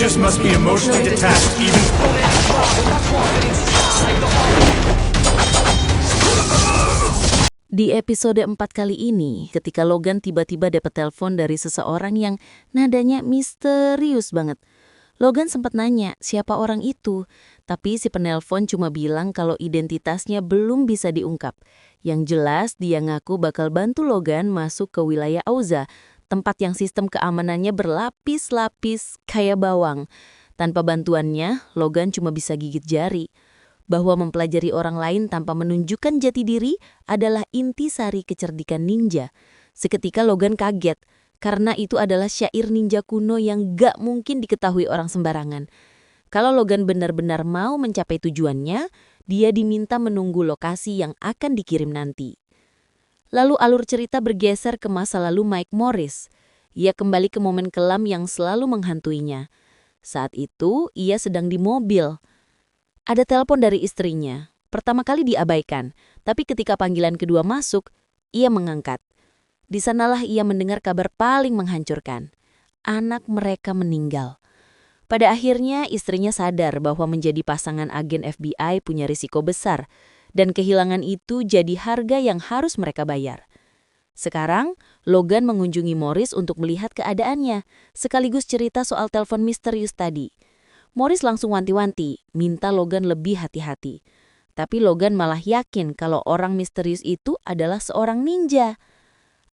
just must be emotionally detached, even... Di episode 4 kali ini, ketika Logan tiba-tiba dapat telepon dari seseorang yang nadanya misterius banget. Logan sempat nanya siapa orang itu, tapi si penelpon cuma bilang kalau identitasnya belum bisa diungkap. Yang jelas dia ngaku bakal bantu Logan masuk ke wilayah Auza, tempat yang sistem keamanannya berlapis-lapis kayak bawang. Tanpa bantuannya, Logan cuma bisa gigit jari. Bahwa mempelajari orang lain tanpa menunjukkan jati diri adalah intisari kecerdikan ninja. Seketika Logan kaget, karena itu adalah syair ninja kuno yang gak mungkin diketahui orang sembarangan. Kalau Logan benar-benar mau mencapai tujuannya, dia diminta menunggu lokasi yang akan dikirim nanti. Lalu alur cerita bergeser ke masa lalu Mike Morris. Ia kembali ke momen kelam yang selalu menghantuinya. Saat itu, ia sedang di mobil. Ada telepon dari istrinya. Pertama kali diabaikan, tapi ketika panggilan kedua masuk, ia mengangkat. Di sanalah ia mendengar kabar paling menghancurkan. Anak mereka meninggal. Pada akhirnya istrinya sadar bahwa menjadi pasangan agen FBI punya risiko besar, dan kehilangan itu jadi harga yang harus mereka bayar. Sekarang, Logan mengunjungi Morris untuk melihat keadaannya, sekaligus cerita soal telepon misterius tadi. Morris langsung wanti-wanti, minta Logan lebih hati-hati. Tapi Logan malah yakin kalau orang misterius itu adalah seorang ninja.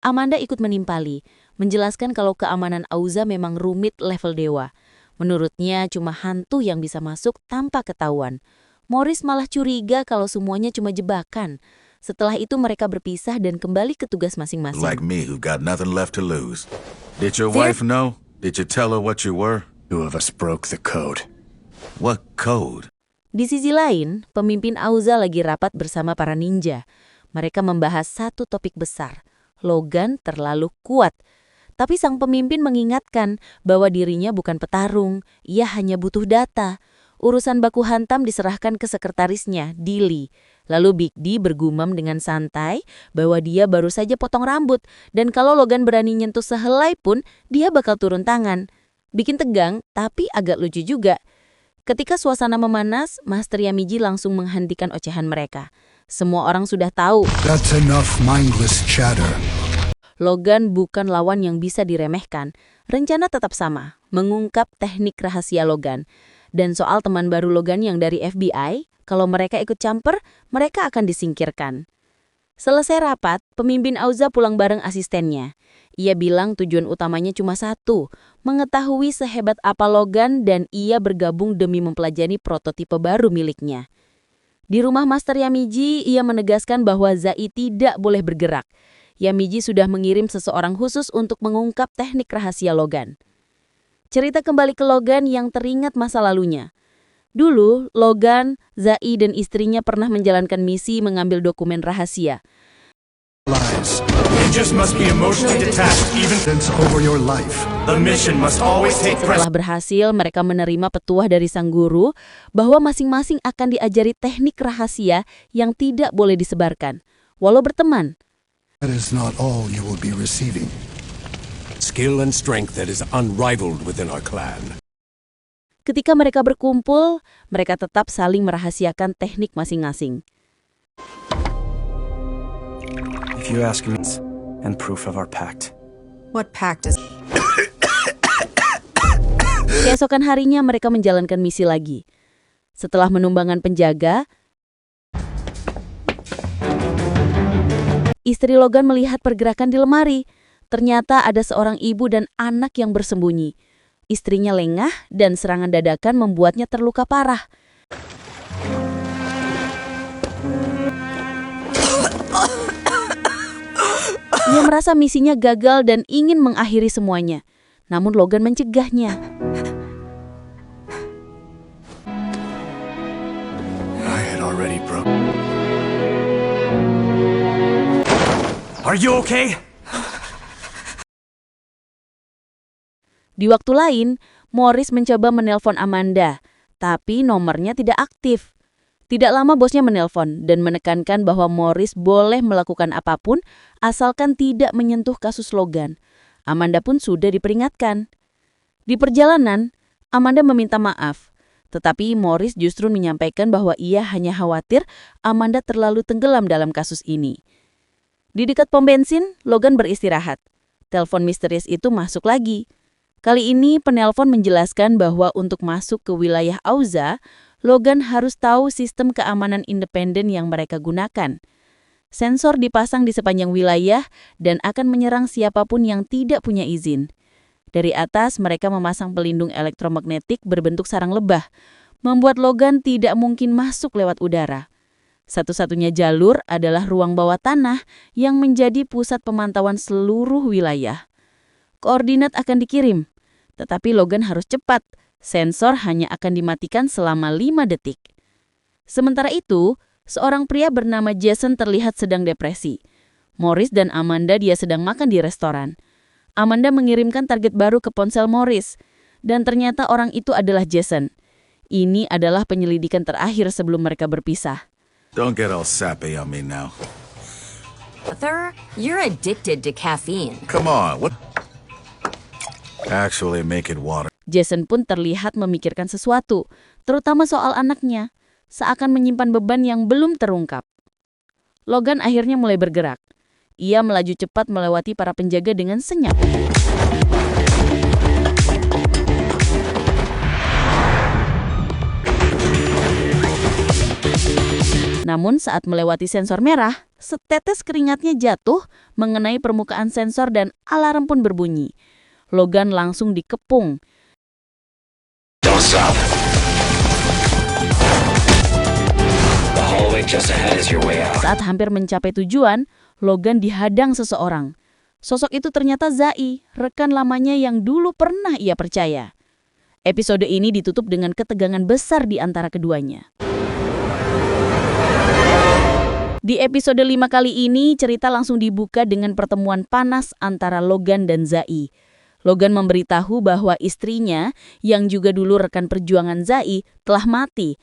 Amanda ikut menimpali, menjelaskan kalau keamanan Auza memang rumit level dewa. Menurutnya cuma hantu yang bisa masuk tanpa ketahuan. Morris malah curiga kalau semuanya cuma jebakan. Setelah itu mereka berpisah dan kembali ke tugas masing-masing. Like me who got nothing left to lose. Did your wife know? Did you tell her what you were? Two of us broke the code. What code? Di sisi lain, pemimpin Auza lagi rapat bersama para ninja. Mereka membahas satu topik besar. Logan terlalu kuat. Tapi sang pemimpin mengingatkan bahwa dirinya bukan petarung. Ia hanya butuh data. Urusan baku hantam diserahkan ke sekretarisnya, Dilly. Lalu Big D bergumam dengan santai bahwa dia baru saja potong rambut. Dan kalau Logan berani nyentuh sehelai pun, dia bakal turun tangan. Bikin tegang, tapi agak lucu juga. Ketika suasana memanas, Master Yamiji langsung menghentikan ocehan mereka. Semua orang sudah tahu. That's enough mindless chatter. Logan bukan lawan yang bisa diremehkan. Rencana tetap sama, mengungkap teknik rahasia Logan. Dan soal teman baru Logan yang dari FBI, kalau mereka ikut campur, mereka akan disingkirkan. Selesai rapat, pemimpin Auza pulang bareng asistennya. Ia bilang tujuan utamanya cuma satu, mengetahui sehebat apa Logan dan ia bergabung demi mempelajari prototipe baru miliknya. Di rumah Master Yamiji, ia menegaskan bahwa Zai tidak boleh bergerak. Yamiji sudah mengirim seseorang khusus untuk mengungkap teknik rahasia Logan. Cerita kembali ke Logan yang teringat masa lalunya. Dulu, Logan, Zai dan istrinya pernah menjalankan misi mengambil dokumen rahasia. Lies. You just must be emotionally detached, even over your life. The mission must always take precedence. Setelah berhasil, mereka menerima petuah dari sang guru bahwa masing-masing akan diajari teknik rahasia yang tidak boleh disebarkan, walau berteman. That is not all you will be receiving. Skill and strength that is unrivaled within our clan. Ketika mereka berkumpul, mereka tetap saling merahasiakan teknik masing-masing. If you ask me, and proof of our pact. What pact is... Keesokan harinya mereka menjalankan misi lagi. Setelah menumbangkan penjaga, istri Logan melihat pergerakan di lemari. Ternyata ada seorang ibu dan anak yang bersembunyi. Istrinya lengah dan serangan dadakan membuatnya terluka parah. Ia merasa misinya gagal dan ingin mengakhiri semuanya. Namun Logan mencegahnya. I had already broke. Are you okay? Di waktu lain, Morris mencoba menelpon Amanda, tapi nomornya tidak aktif. Tidak lama bosnya menelpon dan menekankan bahwa Morris boleh melakukan apapun asalkan tidak menyentuh kasus Logan. Amanda pun sudah diperingatkan. Di perjalanan, Amanda meminta maaf, tetapi Morris justru menyampaikan bahwa ia hanya khawatir Amanda terlalu tenggelam dalam kasus ini. Di dekat pom bensin, Logan beristirahat. Telepon misterius itu masuk lagi. Kali ini penelpon menjelaskan bahwa untuk masuk ke wilayah Auza, Logan harus tahu sistem keamanan independen yang mereka gunakan. Sensor dipasang di sepanjang wilayah dan akan menyerang siapapun yang tidak punya izin. Dari atas, mereka memasang pelindung elektromagnetik berbentuk sarang lebah, membuat Logan tidak mungkin masuk lewat udara. Satu-satunya jalur adalah ruang bawah tanah yang menjadi pusat pemantauan seluruh wilayah. Koordinat akan dikirim, tetapi Logan harus cepat. Sensor hanya akan dimatikan selama 5 detik. Sementara itu, seorang pria bernama Jason terlihat sedang depresi. Morris dan Amanda dia sedang makan di restoran. Amanda mengirimkan target baru ke ponsel Morris, dan ternyata orang itu adalah Jason. Ini adalah penyelidikan terakhir sebelum mereka berpisah. Don't get all sappy on me now. Arthur, you're addicted to caffeine. Come on, what? Actually, make it water. Jason pun terlihat memikirkan sesuatu, terutama soal anaknya, seakan menyimpan beban yang belum terungkap. Logan akhirnya mulai bergerak. Ia melaju cepat melewati para penjaga dengan senyap. Namun saat melewati sensor merah, setetes keringatnya jatuh mengenai permukaan sensor dan alarm pun berbunyi. Logan langsung dikepung. Don't stop. The hallway just ahead is your way out. Saat hampir mencapai tujuan, Logan dihadang seseorang. Sosok itu ternyata Zai, rekan lamanya yang dulu pernah ia percaya. Episode ini ditutup dengan ketegangan besar di antara keduanya. Di episode 5 kali ini, cerita langsung dibuka dengan pertemuan panas antara Logan dan Zai. Logan memberitahu bahwa istrinya, yang juga dulu rekan perjuangan Zai, telah mati.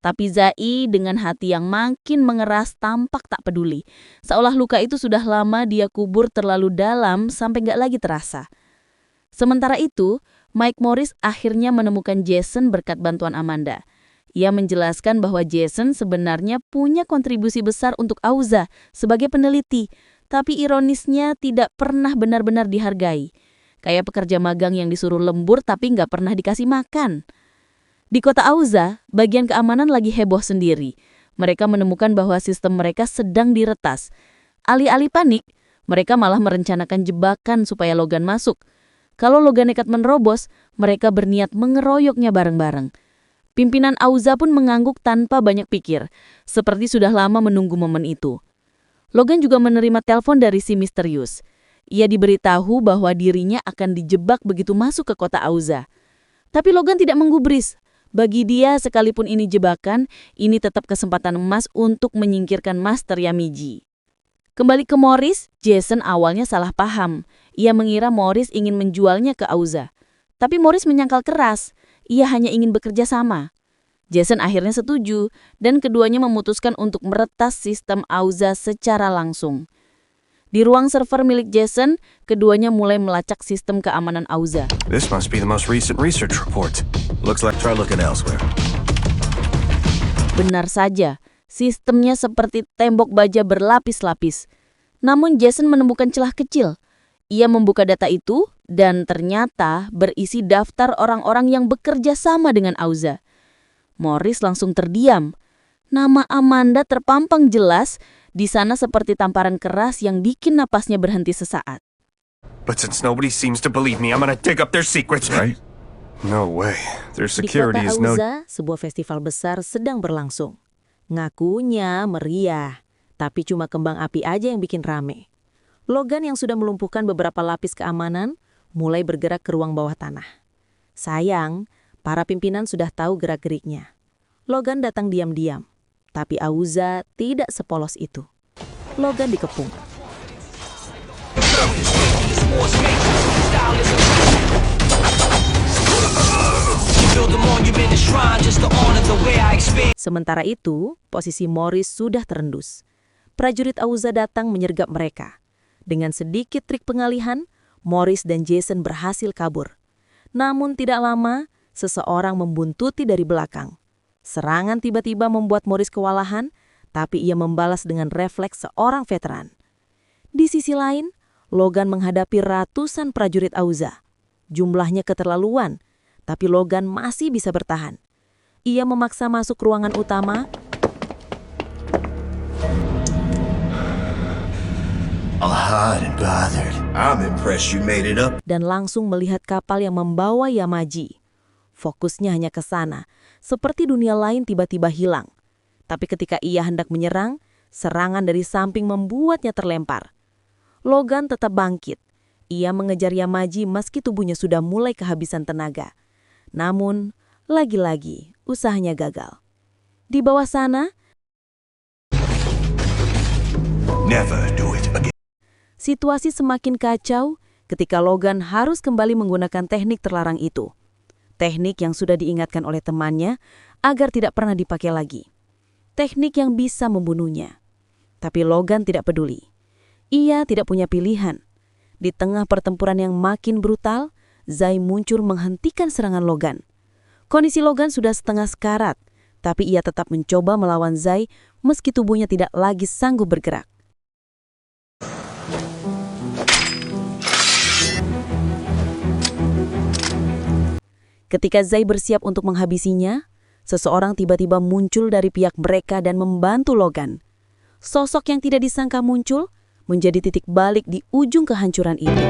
Tapi Zai dengan hati yang makin mengeras tampak tak peduli. Seolah luka itu sudah lama dia kubur terlalu dalam sampai gak lagi terasa. Sementara itu, Mike Morris akhirnya menemukan Jason berkat bantuan Amanda. Ia menjelaskan bahwa Jason sebenarnya punya kontribusi besar untuk Auza sebagai peneliti, tapi ironisnya tidak pernah benar-benar dihargai. Kayak pekerja magang yang disuruh lembur tapi nggak pernah dikasih makan. Di kota Auza, bagian keamanan lagi heboh sendiri. Mereka menemukan bahwa sistem mereka sedang diretas. Alih-alih panik, mereka malah merencanakan jebakan supaya Logan masuk. Kalau Logan nekat menerobos, mereka berniat mengeroyoknya bareng-bareng. Pimpinan Auza pun mengangguk tanpa banyak pikir, seperti sudah lama menunggu momen itu. Logan juga menerima telepon dari si misterius. Ia diberitahu bahwa dirinya akan dijebak begitu masuk ke kota Auza. Tapi Logan tidak menggubris. Bagi dia, sekalipun ini jebakan, ini tetap kesempatan emas untuk menyingkirkan Master Yamiji. Kembali ke Morris, Jason awalnya salah paham. Ia mengira Morris ingin menjualnya ke Auza. Tapi Morris menyangkal keras. Ia hanya ingin bekerja sama. Jason akhirnya setuju, dan keduanya memutuskan untuk meretas sistem Auza secara langsung. Di ruang server milik Jason, keduanya mulai melacak sistem keamanan Auza. This must be the most recent research report. Looks like try looking elsewhere. Benar saja, sistemnya seperti tembok baja berlapis-lapis. Namun Jason menemukan celah kecil. Ia membuka data itu dan ternyata berisi daftar orang-orang yang bekerja sama dengan Auza. Morris langsung terdiam. Nama Amanda terpampang jelas di sana seperti tamparan keras yang bikin napasnya berhenti sesaat. But since nobody seems to believe me, I'm gonna dig up their secrets. Right? No way. Their Di security kota is no... Auza, sebuah festival besar sedang berlangsung. Ngakunya meriah, tapi cuma kembang api aja yang bikin rame. Logan yang sudah melumpuhkan beberapa lapis keamanan mulai bergerak ke ruang bawah tanah. Sayang, para pimpinan sudah tahu gerak-geriknya. Logan datang diam-diam, tapi Auza tidak sepolos itu. Logan dikepung. Sementara itu, posisi Morris sudah terendus. Prajurit Auza datang menyergap mereka. Dengan sedikit trik pengalihan, Morris dan Jason berhasil kabur. Namun tidak lama, seseorang membuntuti dari belakang. Serangan tiba-tiba membuat Morris kewalahan, tapi ia membalas dengan refleks seorang veteran. Di sisi lain, Logan menghadapi ratusan prajurit Auza. Jumlahnya keterlaluan, tapi Logan masih bisa bertahan. Ia memaksa masuk ruangan utama. Hot and bothered. I'm impressed you made it up. Dan langsung melihat kapal yang membawa Yamaji. Fokusnya hanya ke sana, seperti dunia lain tiba-tiba hilang. Tapi ketika ia hendak menyerang, serangan dari samping membuatnya terlempar. Logan tetap bangkit. Ia mengejar Yamaji meski tubuhnya sudah mulai kehabisan tenaga. Namun, lagi-lagi usahanya gagal. Di bawah sana, Never do it again. situasi semakin kacau ketika Logan harus kembali menggunakan teknik terlarang itu. Teknik yang sudah diingatkan oleh temannya agar tidak pernah dipakai lagi. Teknik yang bisa membunuhnya. Tapi Logan tidak peduli. Ia tidak punya pilihan. Di tengah pertempuran yang makin brutal, Zai muncul menghentikan serangan Logan. Kondisi Logan sudah setengah sekarat, tapi ia tetap mencoba melawan Zai meski tubuhnya tidak lagi sanggup bergerak. Ketika Zai bersiap untuk menghabisinya, seseorang tiba-tiba muncul dari pihak mereka dan membantu Logan. Sosok yang tidak disangka muncul menjadi titik balik di ujung kehancuran itu.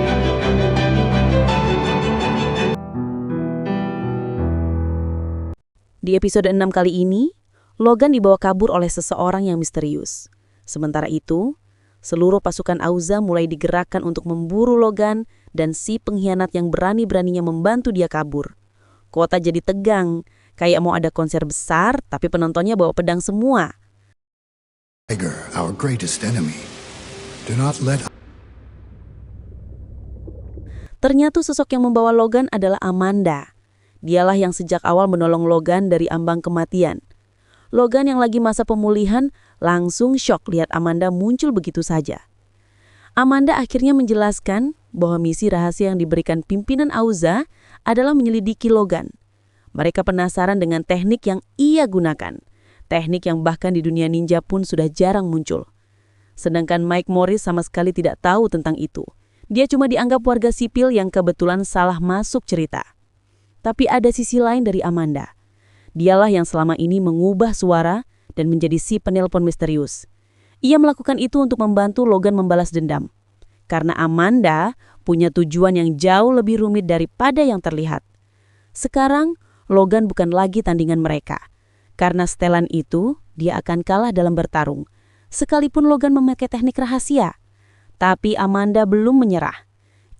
Di episode 6 kali ini, Logan dibawa kabur oleh seseorang yang misterius. Sementara itu, seluruh pasukan Auza mulai digerakkan untuk memburu Logan dan si pengkhianat yang berani-beraninya membantu dia kabur. Kota jadi tegang, kayak mau ada konser besar, tapi penontonnya bawa pedang semua. Tiger, our greatest enemy. Do not let. Ternyata sosok yang membawa Logan adalah Amanda. Dialah yang sejak awal menolong Logan dari ambang kematian. Logan yang lagi masa pemulihan langsung syok lihat Amanda muncul begitu saja. Amanda akhirnya menjelaskan bahwa misi rahasia yang diberikan pimpinan Auza adalah menyelidiki Logan. Mereka penasaran dengan teknik yang ia gunakan. Teknik yang bahkan di dunia ninja pun sudah jarang muncul. Sedangkan Mike Morris sama sekali tidak tahu tentang itu. Dia cuma dianggap warga sipil yang kebetulan salah masuk cerita. Tapi ada sisi lain dari Amanda. Dialah yang selama ini mengubah suara dan menjadi si penelpon misterius. Ia melakukan itu untuk membantu Logan membalas dendam. Karena Amanda punya tujuan yang jauh lebih rumit daripada yang terlihat. Sekarang, Logan bukan lagi tandingan mereka. Karena setelan itu, dia akan kalah dalam bertarung. Sekalipun Logan memakai teknik rahasia. Tapi Amanda belum menyerah.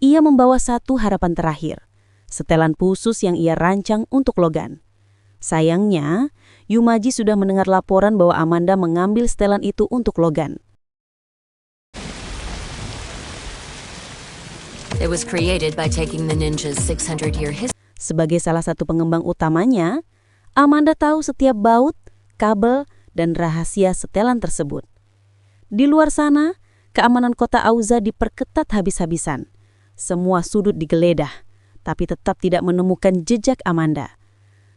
Ia membawa satu harapan terakhir. Setelan khusus yang ia rancang untuk Logan. Sayangnya, Yumaji sudah mendengar laporan bahwa Amanda mengambil setelan itu untuk Logan. It was created by taking the ninja's 600-year history. Sebagai salah satu pengembang utamanya, Amanda tahu setiap baut, kabel, dan rahasia setelan tersebut. Di luar sana, keamanan kota Auza diperketat habis-habisan. Semua sudut digeledah, tapi tetap tidak menemukan jejak Amanda.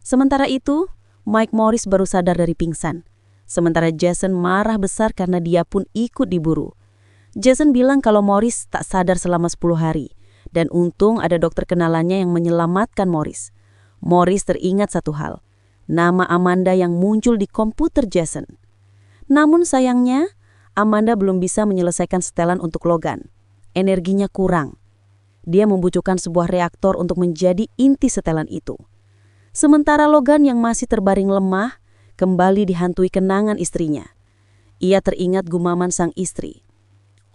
Sementara itu, Mike Morris baru sadar dari pingsan. Sementara Jason marah besar karena dia pun ikut diburu. Jason bilang kalau Morris tak sadar selama 10 hari. Dan untung ada dokter kenalannya yang menyelamatkan Morris. Morris teringat satu hal. Nama Amanda yang muncul di komputer Jason. Namun sayangnya, Amanda belum bisa menyelesaikan setelan untuk Logan. Energinya kurang. Dia membutuhkan sebuah reaktor untuk menjadi inti setelan itu. Sementara Logan yang masih terbaring lemah, kembali dihantui kenangan istrinya. Ia teringat gumaman sang istri.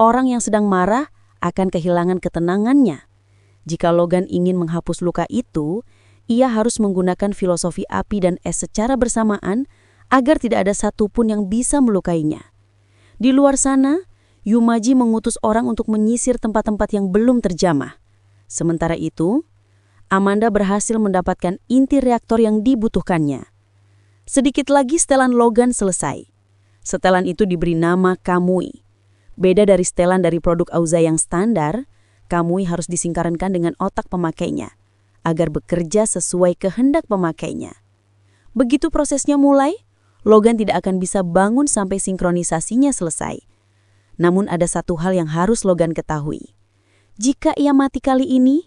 Orang yang sedang marah akan kehilangan ketenangannya. Jika Logan ingin menghapus luka itu, ia harus menggunakan filosofi api dan es secara bersamaan agar tidak ada satupun yang bisa melukainya. Di luar sana, Yumaji mengutus orang untuk menyisir tempat-tempat yang belum terjamah. Sementara itu, Amanda berhasil mendapatkan inti reaktor yang dibutuhkannya. Sedikit lagi setelan Logan selesai. Setelan itu diberi nama Kamui. Beda dari setelan dari produk Auza yang standar, Kamui harus disingkarankan dengan otak pemakainya. agar bekerja sesuai kehendak pemakainya. Begitu prosesnya mulai, Logan tidak akan bisa bangun sampai sinkronisasinya selesai. Namun ada satu hal yang harus Logan ketahui. Jika ia mati kali ini,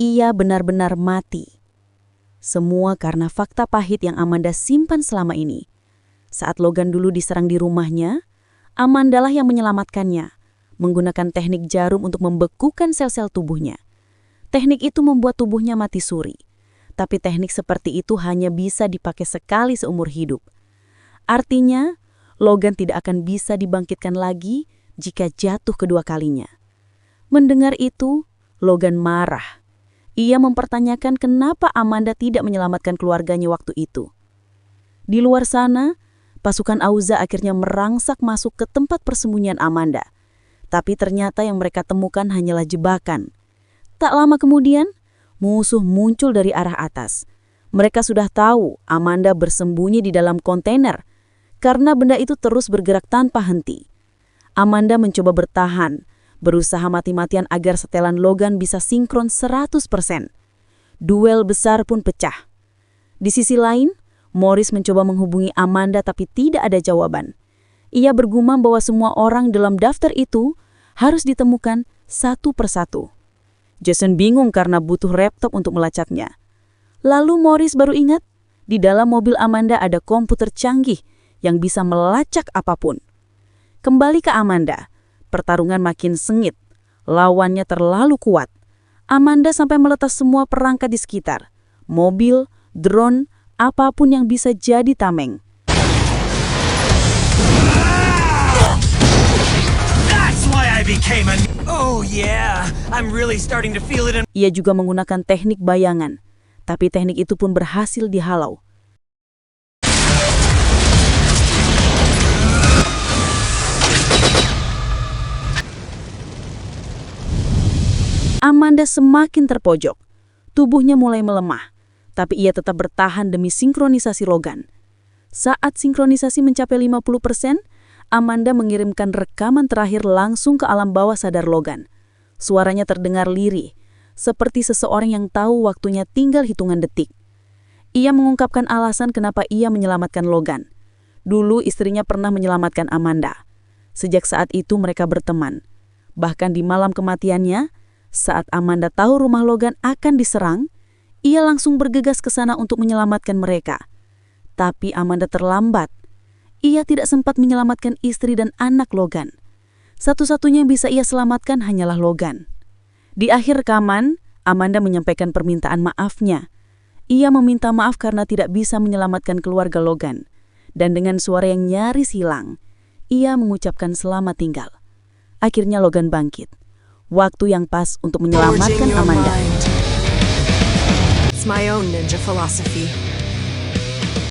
ia benar-benar mati. Semua karena fakta pahit yang Amanda simpan selama ini. Saat Logan dulu diserang di rumahnya, Amanda lah yang menyelamatkannya, menggunakan teknik jarum untuk membekukan sel-sel tubuhnya. Teknik itu membuat tubuhnya mati suri. Tapi teknik seperti itu hanya bisa dipakai sekali seumur hidup. Artinya, Logan tidak akan bisa dibangkitkan lagi jika jatuh kedua kalinya. Mendengar itu, Logan marah. Ia mempertanyakan kenapa Amanda tidak menyelamatkan keluarganya waktu itu. Di luar sana, pasukan Auza akhirnya merangsak masuk ke tempat persembunyian Amanda. Tapi ternyata yang mereka temukan hanyalah jebakan. Tak lama kemudian, musuh muncul dari arah atas. Mereka sudah tahu Amanda bersembunyi di dalam kontainer karena benda itu terus bergerak tanpa henti. Amanda mencoba bertahan, berusaha mati-matian agar setelan Logan bisa sinkron 100%. Duel besar pun pecah. Di sisi lain, Morris mencoba menghubungi Amanda tapi tidak ada jawaban. Ia bergumam bahwa semua orang dalam daftar itu harus ditemukan satu persatu. Jason bingung karena butuh laptop untuk melacaknya. Lalu Morris baru ingat, di dalam mobil Amanda ada komputer canggih yang bisa melacak apapun. Kembali ke Amanda, pertarungan makin sengit. Lawannya terlalu kuat. Amanda sampai meletas semua perangkat di sekitar. Mobil, drone, apapun yang bisa jadi tameng. Oh yeah, I'm really starting to feel it in... Ia juga menggunakan teknik bayangan, tapi teknik itu pun berhasil dihalau. Amanda semakin terpojok. Tubuhnya mulai melemah, tapi ia tetap bertahan demi sinkronisasi Logan. Saat sinkronisasi mencapai 50%, Amanda mengirimkan rekaman terakhir langsung ke alam bawah sadar Logan. Suaranya terdengar lirih, seperti seseorang yang tahu waktunya tinggal hitungan detik. Ia mengungkapkan alasan kenapa ia menyelamatkan Logan. Dulu istrinya pernah menyelamatkan Amanda. Sejak saat itu mereka berteman. Bahkan di malam kematiannya, saat Amanda tahu rumah Logan akan diserang, ia langsung bergegas ke sana untuk menyelamatkan mereka. Tapi Amanda terlambat. Ia tidak sempat menyelamatkan istri dan anak Logan. Satu-satunya yang bisa ia selamatkan hanyalah Logan. Di akhir rekaman, Amanda menyampaikan permintaan maafnya. Ia meminta maaf karena tidak bisa menyelamatkan keluarga Logan. Dan dengan suara yang nyaris hilang, ia mengucapkan selamat tinggal. Akhirnya Logan bangkit. Waktu yang pas untuk menyelamatkan Amanda. It's my own ninja philosophy.